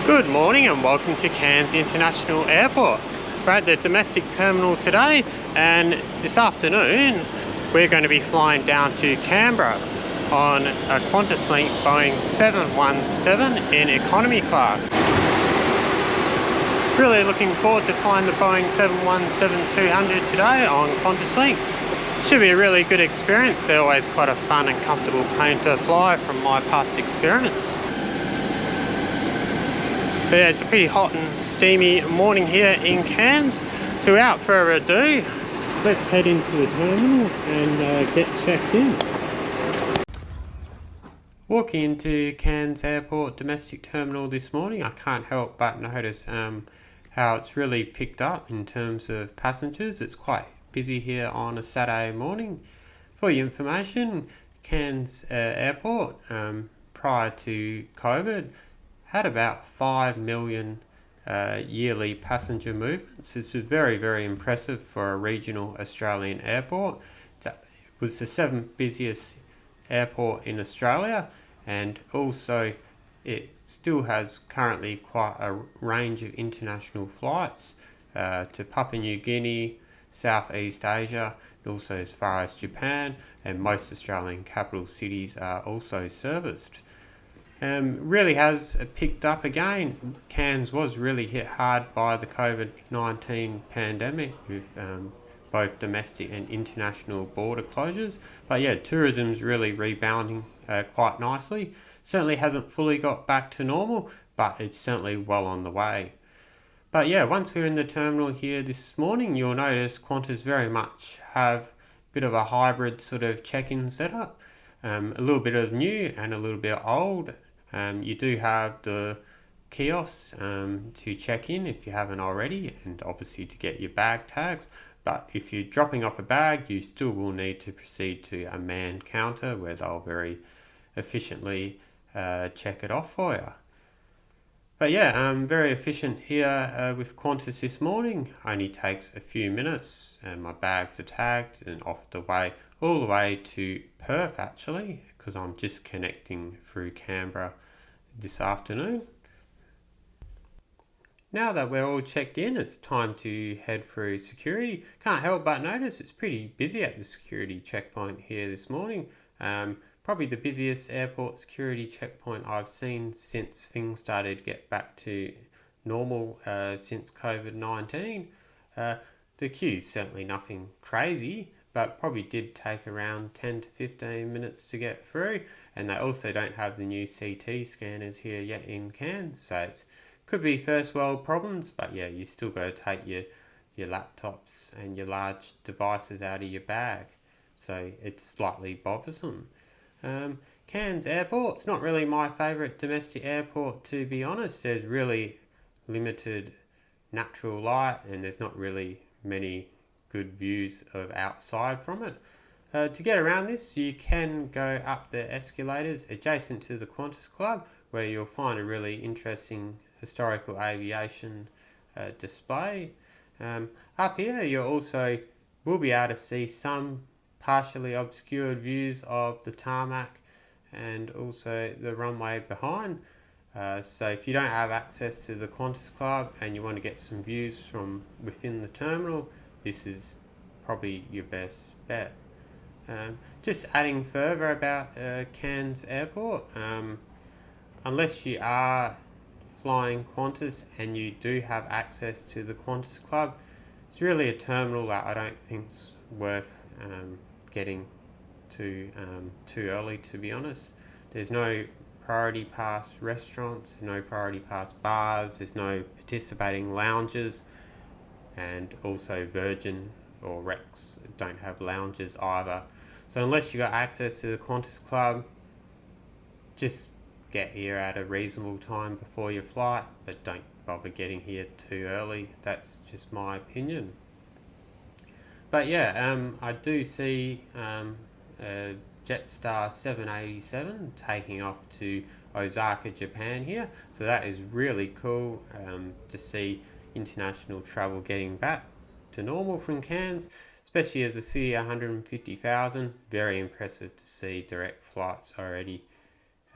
Good morning and welcome to Cairns International Airport. We're at the domestic terminal today, and this afternoon we're going to be flying down to Canberra on a QantasLink Boeing 717 in economy class. Really looking forward to flying the Boeing 717-200 today on QantasLink. Should be a really good experience. They're always quite a fun and comfortable plane to fly from my past experience. So yeah, it's a pretty hot and steamy morning here in Cairns. So without further ado, let's head into the terminal and get checked in. Walking into Cairns Airport domestic terminal this morning, I can't help but notice how it's really picked up in terms of passengers. It's quite busy here on a Saturday morning. For your information, Cairns Airport prior to COVID had about 5 million yearly passenger movements. This was very, very impressive for a regional Australian airport. It was the 7th busiest airport in Australia, and also it still has currently quite a range of international flights to Papua New Guinea, Southeast Asia, and also as far as Japan, and most Australian capital cities are also serviced. Really has picked up again. Cairns was really hit hard by the COVID-19 pandemic with both domestic and international border closures. But yeah, tourism's really rebounding quite nicely. Certainly hasn't fully got back to normal, but it's certainly well on the way. But yeah, once we're in the terminal here this morning, you'll notice Qantas very much have a bit of a hybrid sort of check-in setup. A little bit of new and a little bit old. You do have the kiosks to check in if you haven't already, and obviously to get your bag tags. But if you're dropping off a bag, you still will need to proceed to a manned counter where they'll very efficiently check it off for you. But yeah, very efficient here with Qantas this morning. Only takes a few minutes and my bags are tagged and off the way, all the way to Perth actually, because I'm just connecting through Canberra this afternoon. Now that we're all checked in, it's time to head through security. Can't help but notice it's pretty busy at the security checkpoint here this morning. Probably the busiest airport security checkpoint I've seen since things started to get back to normal since COVID-19. The queue's certainly nothing crazy, but probably did take around 10 to 15 minutes to get through. And they also don't have the new CT scanners here yet in Cairns, so it could be first world problems, but yeah, you still got to take your laptops and your large devices out of your bag, so it's slightly bothersome. Cairns Airport, it's not really my favourite domestic airport, to be honest. There's really limited natural light and there's not really many good views of outside from it. To get around this, you can go up the escalators adjacent to the Qantas Club, where you'll find a really interesting historical aviation display. Up here, you also will be able to see some partially obscured views of the tarmac and also the runway behind. So if you don't have access to the Qantas Club and you want to get some views from within the terminal, this is probably your best bet. Just adding further about Cairns Airport, unless you are flying Qantas and you do have access to the Qantas Club, it's really a terminal that I don't think's worth getting to too early, to be honest. There's no priority pass restaurants, no priority pass bars, there's no participating lounges, and also Virgin or Rex don't have lounges either. So unless you got access to the Qantas Club, just get here at a reasonable time before your flight, but don't bother getting here too early. That's just my opinion. But yeah, I do see a Jetstar 787 taking off to Osaka, Japan here. So that is really cool to see international travel getting back to normal from Cairns, especially as a city of 150,000. Very impressive to see direct flights already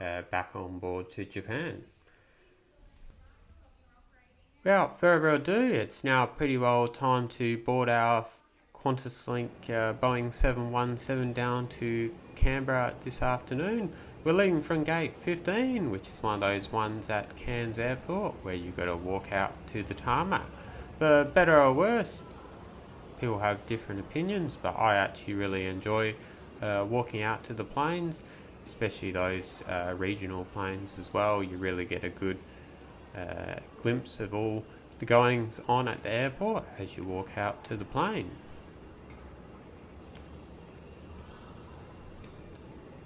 back on board to Japan. Without further ado, it's now pretty well time to board our QantasLink Boeing 717 down to Canberra this afternoon. We're leaving from gate 15, which is one of those ones at Cairns Airport where you've got to walk out to the tarmac. For better or worse, people have different opinions, but I actually really enjoy walking out to the planes, especially those regional planes as well. You really get a good glimpse of all the goings on at the airport as you walk out to the plane.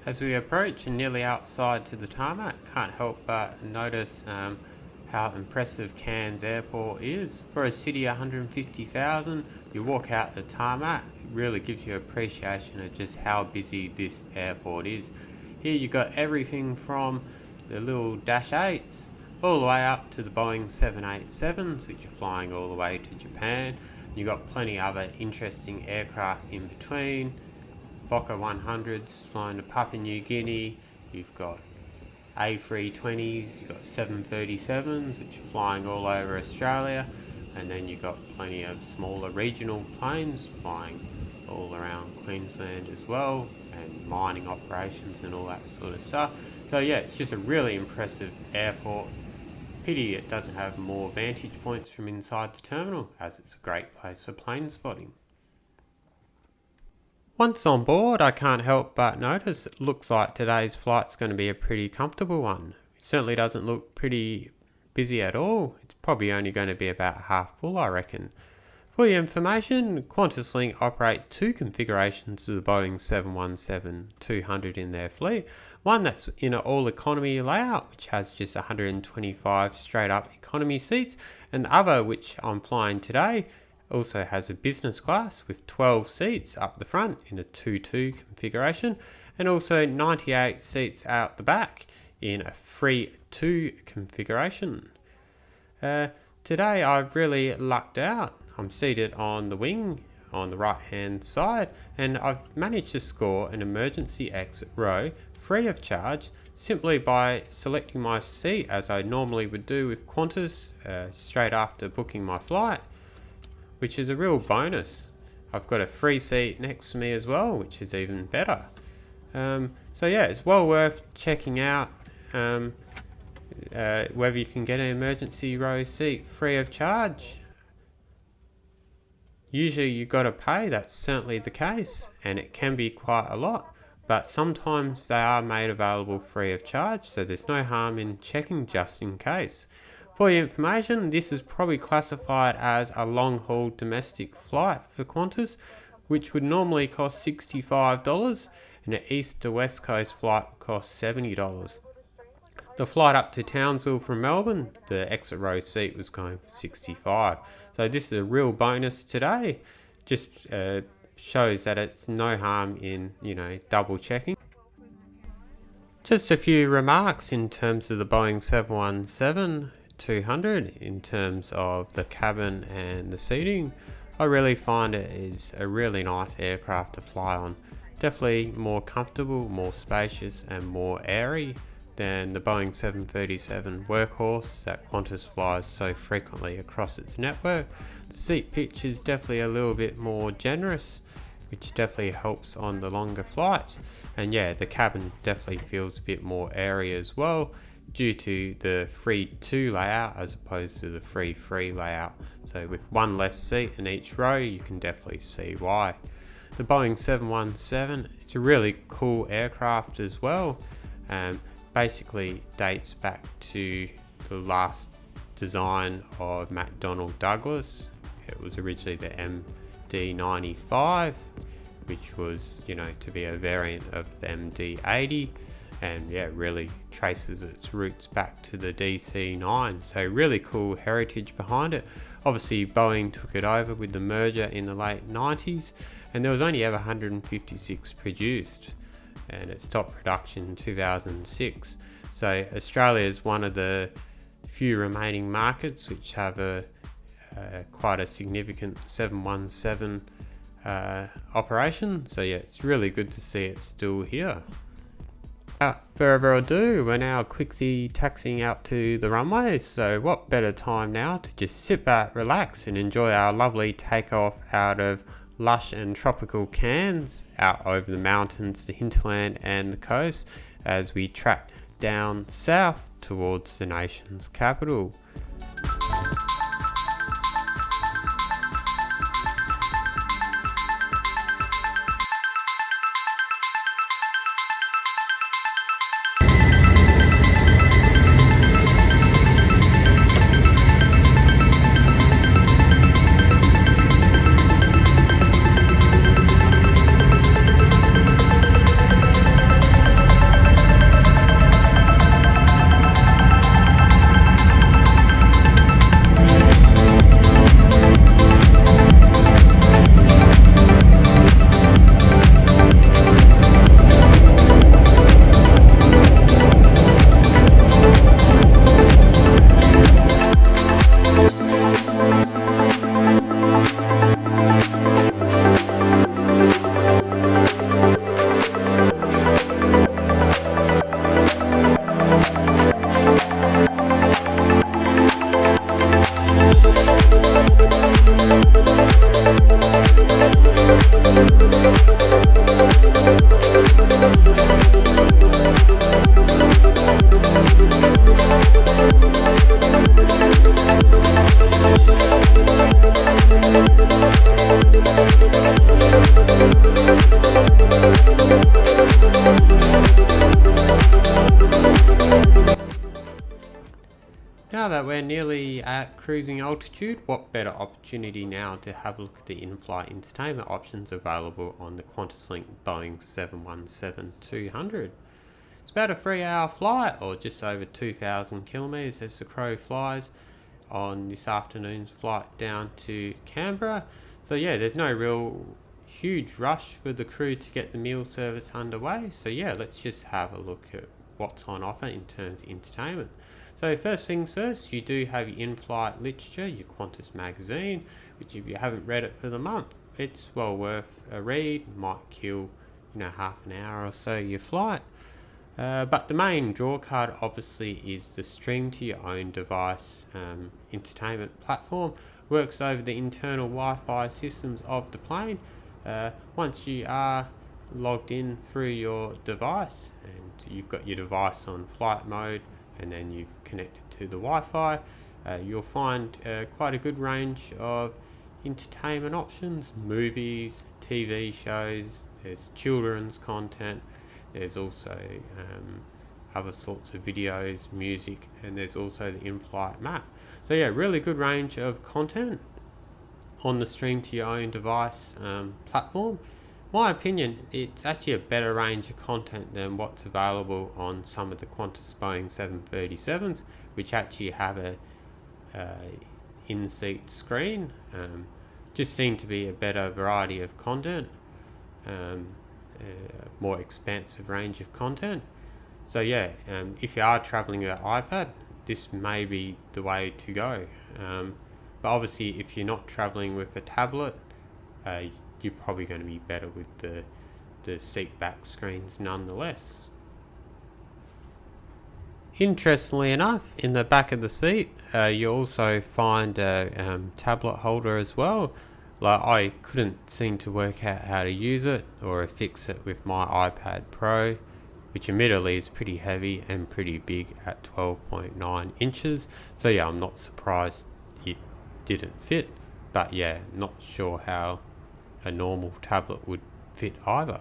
As we approach and nearly outside to the tarmac, can't help but notice how impressive Cairns Airport is. For a city 150,000, you walk out the tarmac, it really gives you appreciation of just how busy this airport is. Here you've got everything from the little Dash 8s all the way up to the Boeing 787s, which are flying all the way to Japan. You've got plenty of other interesting aircraft in between. Fokker 100s flying to Papua New Guinea. You've got A320s, you've got 737s, which are flying all over Australia. And then you've got plenty of smaller regional planes flying all around Queensland as well, and mining operations and all that sort of stuff. So yeah, it's just a really impressive airport. Pity it doesn't have more vantage points from inside the terminal, as it's a great place for plane spotting. Once on board, I can't help but notice it looks like today's flight's going to be a pretty comfortable one. It certainly doesn't look pretty busy at all. It's probably only going to be about half full, I reckon. For your information, QantasLink operate two configurations of the Boeing 717-200 in their fleet. One that's in an all-economy layout, which has just 125 straight-up economy seats, and the other, which I'm flying today, also has a business class with 12 seats up the front in a 2-2 configuration, and also 98 seats out the back in a 3-2 configuration. Today I've really lucked out. I'm seated on the wing on the right hand side, and I've managed to score an emergency exit row free of charge simply by selecting my seat as I normally would do with Qantas straight after booking my flight, which is a real bonus. I've got a free seat next to me as well, which is even better. So yeah, it's well worth checking out whether you can get an emergency row seat free of charge. Usually you've got to pay, that's certainly the case, and it can be quite a lot, but sometimes they are made available free of charge, so there's no harm in checking just in case. For your information, this is probably classified as a long-haul domestic flight for Qantas, which would normally cost $65, and an east to west coast flight would cost $70. The flight up to Townsville from Melbourne, the exit row seat was going for $65. So this is a real bonus today. Just shows that it's no harm in, double checking. Just a few remarks in terms of the Boeing 717-200 in terms of the cabin and the seating. I really find it is a really nice aircraft to fly on. Definitely more comfortable, more spacious and more airy than the Boeing 737 workhorse that Qantas flies so frequently across its network. The seat pitch is definitely a little bit more generous, which definitely helps on the longer flights. And yeah, the cabin definitely feels a bit more airy as well due to the 3-2 layout as opposed to the 3-3 layout. So with one less seat in each row, you can definitely see why. The Boeing 717, it's a really cool aircraft as well. Basically dates back to the last design of McDonnel Douglas. It was originally the MD-95, which was, to be a variant of the MD-80, and yeah, really traces its roots back to the DC-9. So really cool heritage behind it. Obviously Boeing took it over with the merger in the late 90s, and there was only ever 156 produced, and it stopped production in 2006. So Australia is one of the few remaining markets which have quite a significant 717 operation. So yeah, it's really good to see it still here. Without further ado, we're now quickly taxiing out to the runway, so what better time now to just sit back, relax and enjoy our lovely takeoff out of lush and tropical Cairns, out over the mountains, the hinterland and the coast, as we track down south towards the nation's capital. Now that we're nearly at cruising altitude, what better opportunity now to have a look at the in-flight entertainment options available on the QantasLink Boeing 717-200. It's about a 3-hour flight, or just over 2,000 kilometres as the crow flies on this afternoon's flight down to Canberra. So yeah, there's no real huge rush for the crew to get the meal service underway. So yeah, let's just have a look at what's on offer in terms of entertainment. So first things first, you do have your in-flight literature, your Qantas magazine, which if you haven't read it for the month, it's well worth a read. Might kill, half an hour or so your flight. But the main draw card obviously is the stream to your own device entertainment platform. Works over the internal Wi-Fi systems of the plane. Once you are logged in through your device and you've got your device on flight mode, and then you've connected to the Wi-Fi, you'll find quite a good range of entertainment options, movies, TV shows, there's children's content, there's also other sorts of videos, music, and there's also the in-flight map. So yeah, really good range of content on the stream to your own device platform. My opinion, it's actually a better range of content than what's available on some of the Qantas Boeing 737s, which actually have a in-seat screen. Just seem to be a better variety of content, more expansive range of content. So yeah, if you are travelling with an iPad, this may be the way to go. But obviously, if you're not travelling with a tablet, you're probably going to be better with the seat back screens nonetheless. Interestingly enough, in the back of the seat, you also find a tablet holder as well. Like, I couldn't seem to work out how to use it or fix it with my iPad Pro, which admittedly is pretty heavy and pretty big at 12.9 inches. So yeah, I'm not surprised it didn't fit, but yeah, not sure how a normal tablet would fit either.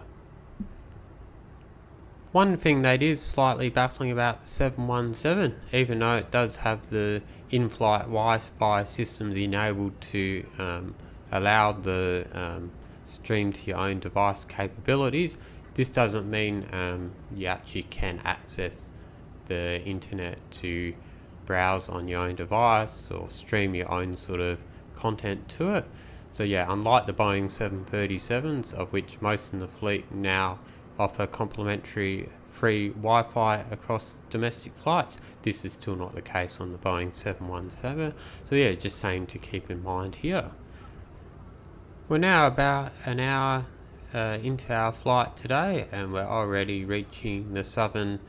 One thing that is slightly baffling about the 717, even though it does have the in-flight Wi-Fi systems enabled to allow the stream to your own device capabilities, this doesn't mean you actually can access the internet to browse on your own device or stream your own sort of content to it. So yeah, unlike the Boeing 737s, of which most in the fleet now offer complimentary free Wi-Fi across domestic flights, this is still not the case on the Boeing 717. So yeah, just something to keep in mind here. We're now about an hour into our flight today, and we're already reaching the southern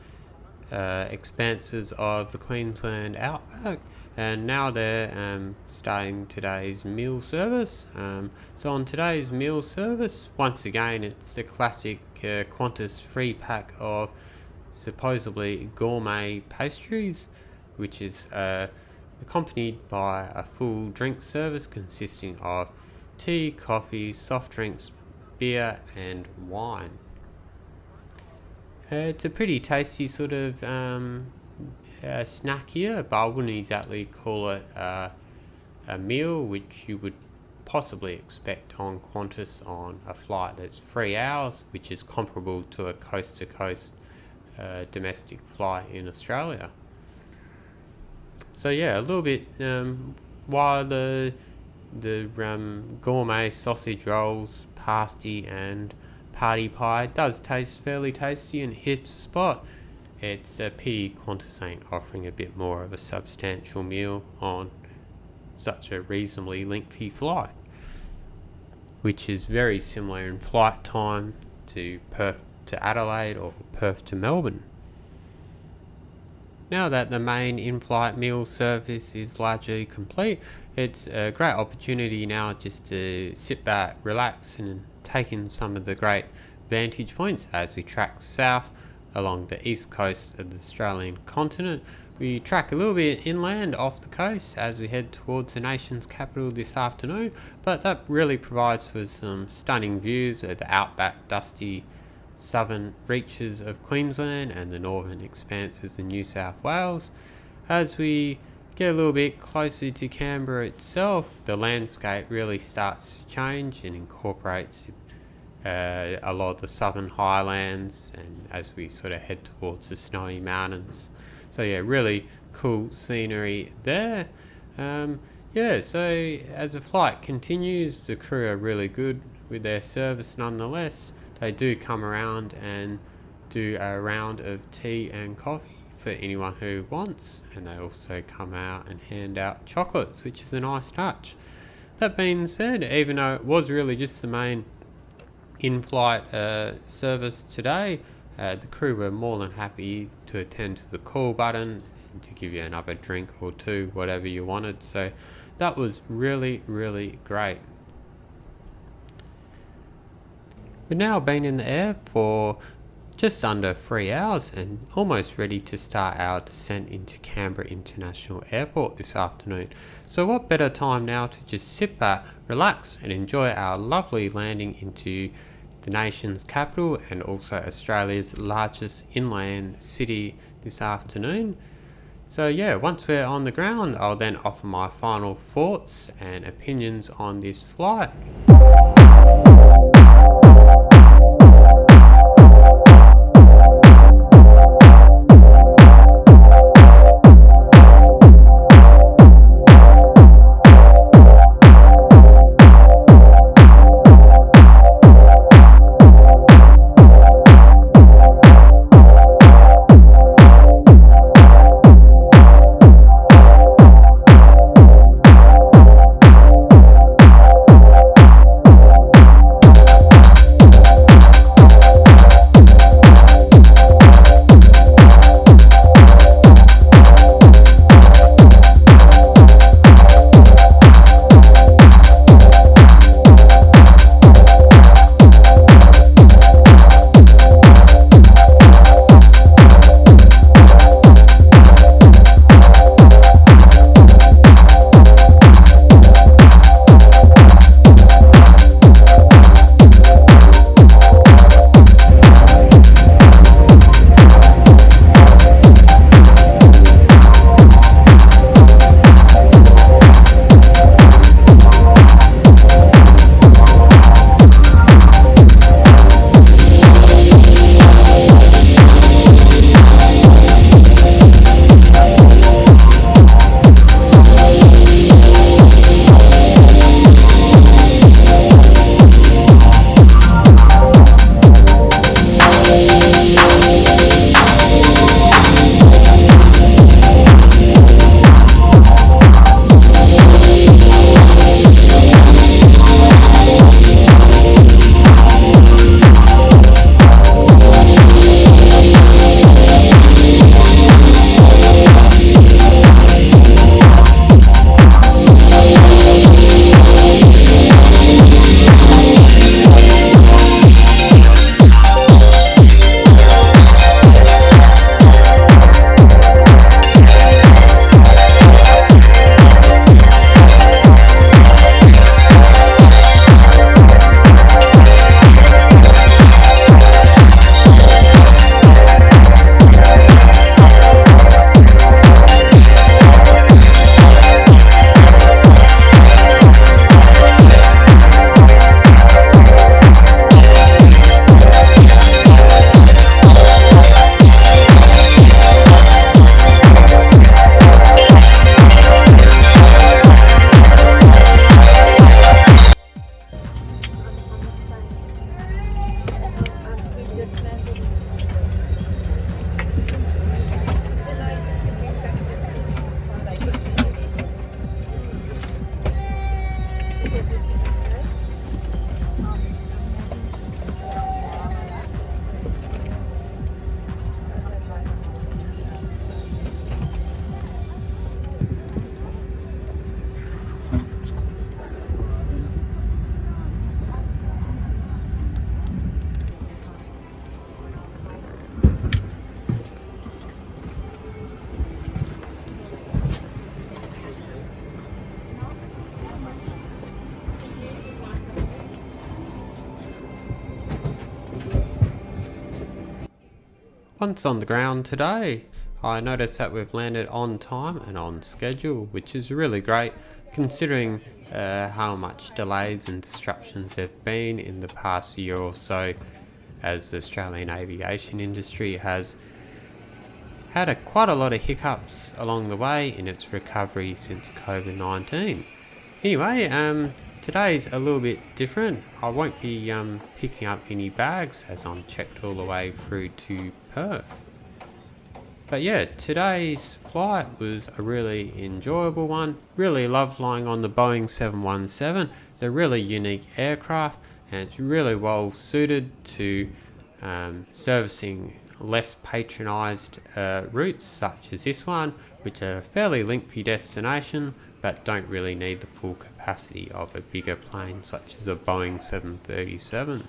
expanses of the Queensland outback, and now they're starting today's meal service. So on today's meal service, once again, it's the classic Qantas free pack of supposedly gourmet pastries, which is accompanied by a full drink service consisting of tea, coffee, soft drinks, beer and wine. It's a pretty tasty sort of snack here, but I wouldn't exactly call it a meal, which you would possibly expect on Qantas on a flight that's 3 hours, which is comparable to a coast-to-coast domestic flight in Australia. So yeah, a little bit, while the gourmet sausage rolls, pasty and party pie does taste fairly tasty and hits the spot, it's a pity Qantas ain't offering a bit more of a substantial meal on such a reasonably lengthy flight, which is very similar in flight time to Perth to Adelaide or Perth to Melbourne. Now that the main in-flight meal service is largely complete, it's a great opportunity now just to sit back, relax and take in some of the great vantage points as we track south along the east coast of the Australian continent. We track a little bit inland off the coast as we head towards the nation's capital this afternoon, but that really provides for some stunning views of the outback, dusty southern reaches of Queensland and the northern expanses of New South Wales. As we get a little bit closer to Canberra itself, the landscape really starts to change and incorporates a lot of the southern highlands, and as we sort of head towards the snowy mountains. So yeah, really cool scenery there. So as the flight continues, the crew are really good with their service nonetheless. They do come around and do a round of tea and coffee for anyone who wants, and they also come out and hand out chocolates, which is a nice touch. That being said, even though it was really just the main in-flight service today, the crew were more than happy to attend to the call button and to give you another drink or two, whatever you wanted. So that was really, really great. We've now been in the air for just under 3 hours and almost ready to start our descent into Canberra International Airport this afternoon. So what better time now to just sit back, relax and enjoy our lovely landing into the nation's capital and also Australia's largest inland city this afternoon. So yeah, once we're on the ground, I'll then offer my final thoughts and opinions on this flight. Once on the ground today, I noticed that we've landed on time and on schedule, which is really great considering how much delays and disruptions there have been in the past year or so, as the Australian aviation industry has had quite a lot of hiccups along the way in its recovery since COVID-19. Anyway, today's a little bit different. I won't be picking up any bags as I'm checked all the way through to Perth. But yeah, today's flight was a really enjoyable one. Really love flying on the Boeing 717. It's a really unique aircraft and it's really well suited to servicing less patronised routes such as this one, which are a fairly lengthy destination but don't really need the full capacity of a bigger plane such as a Boeing 737.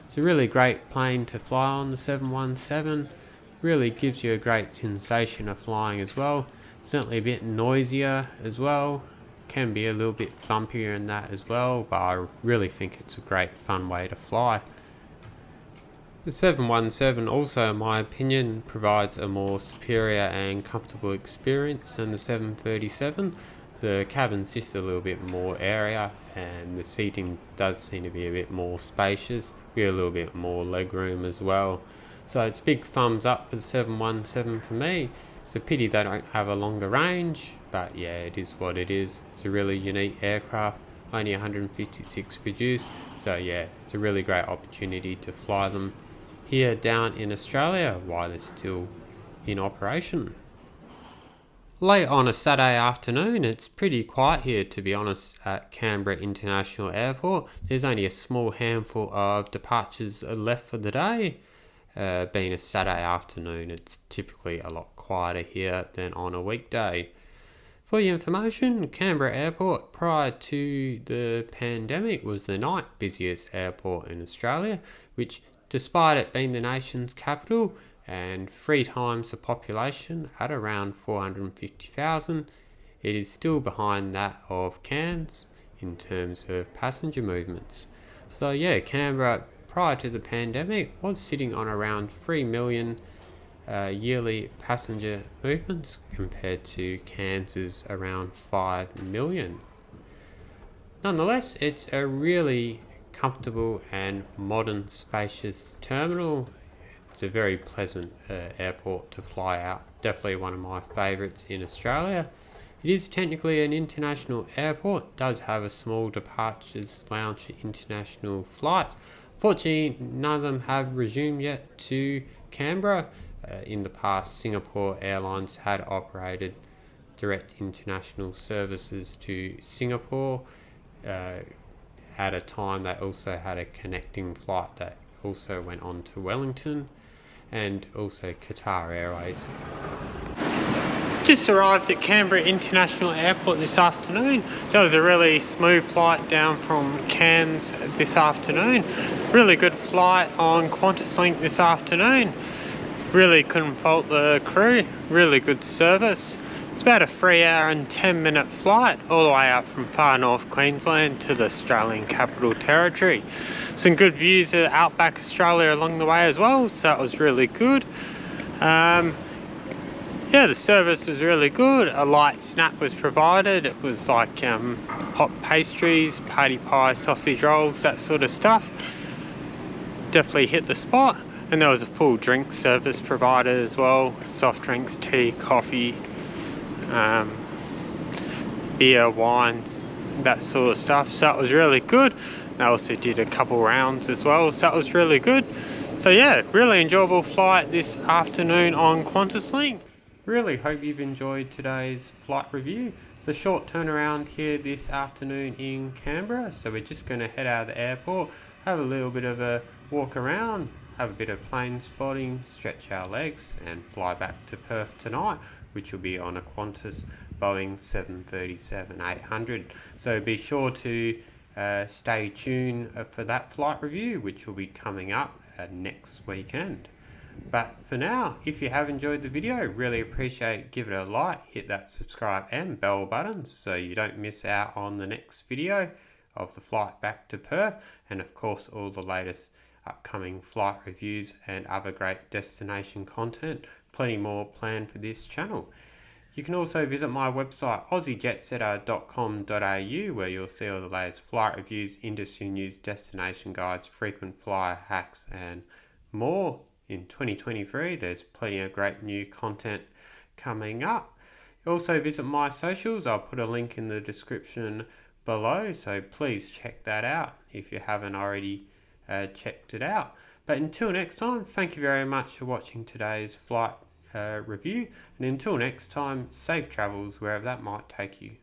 It's a really great plane to fly on, the 717. Really gives you a great sensation of flying as well. Certainly a bit noisier as well. Can be a little bit bumpier in that as well, but I really think it's a great fun way to fly. The 717 also, in my opinion, provides a more superior and comfortable experience than the 737. The cabin's just a little bit more area and the seating does seem to be a bit more spacious, with a little bit more legroom as well. So it's a big thumbs up for the 717 for me. It's a pity they don't have a longer range, but yeah, it is what it is. It's a really unique aircraft, only 156 produced, so yeah, it's a really great opportunity to fly them here down in Australia while they're still in operation. Late on a Saturday afternoon, it's pretty quiet here to be honest at Canberra International Airport. There's only a small handful of departures left for the day. Being a Saturday afternoon, it's typically a lot quieter here than on a weekday. For your information, Canberra Airport prior to the pandemic was the ninth busiest airport in Australia, which despite it being the nation's capital and 3 times the population at around 450,000, it is still behind that of Cairns in terms of passenger movements. So yeah, Canberra prior to the pandemic was sitting on around 3 million yearly passenger movements compared to Cairns' around 5 million. Nonetheless, it's a really comfortable and modern spacious terminal. It's a very pleasant airport to fly out. Definitely one of my favourites in Australia. It is technically an international airport. It does have a small departures lounge for international flights. Fortunately, none of them have resumed yet to Canberra. In the past, Singapore Airlines had operated direct international services to Singapore. At a time, they also had a connecting flight that also went on to Wellington, and also Qatar Airways. Just arrived at Canberra International Airport this afternoon. That was a really smooth flight down from Cairns this afternoon. Really good flight on QantasLink this afternoon. Really couldn't fault the crew. Really good service. It's about a 3-hour and 10-minute flight all the way up from far North Queensland to the Australian Capital Territory. Some good views of outback Australia along the way as well, so that was really good. Yeah, the service was really good. A light snack was provided. It was like hot pastries, party pie, sausage rolls, that sort of stuff. Definitely hit the spot. And there was a full drink service provided as well. Soft drinks, tea, coffee, beer, wine, that sort of stuff. So that was really good. They also did a couple rounds as well, so that was really good. So yeah, really enjoyable flight this afternoon on QantasLink. Really hope you've enjoyed today's flight review. It's a short turnaround here this afternoon in Canberra, so we're just going to head out of the airport, have a little bit of a walk around, have a bit of plane spotting, stretch our legs and fly back to Perth tonight, which will be on a Qantas Boeing 737-800. So be sure to stay tuned for that flight review, which will be coming up next weekend. But for now, if you have enjoyed the video, really appreciate, give it a like, hit that subscribe and bell buttons so you don't miss out on the next video of the flight back to Perth, and of course all the latest upcoming flight reviews and other great destination content. Plenty more planned for this channel. You can also visit my website aussiejetsetter.com.au, where you'll see all the latest flight reviews, industry news, destination guides, frequent flyer hacks and more. In 2023 there's plenty of great new content coming up. Also visit my socials. I'll put a link in the description below, so please check that out if you haven't already checked it out. But until next time, thank you very much for watching today's flight review, and until next time, safe travels wherever that might take you.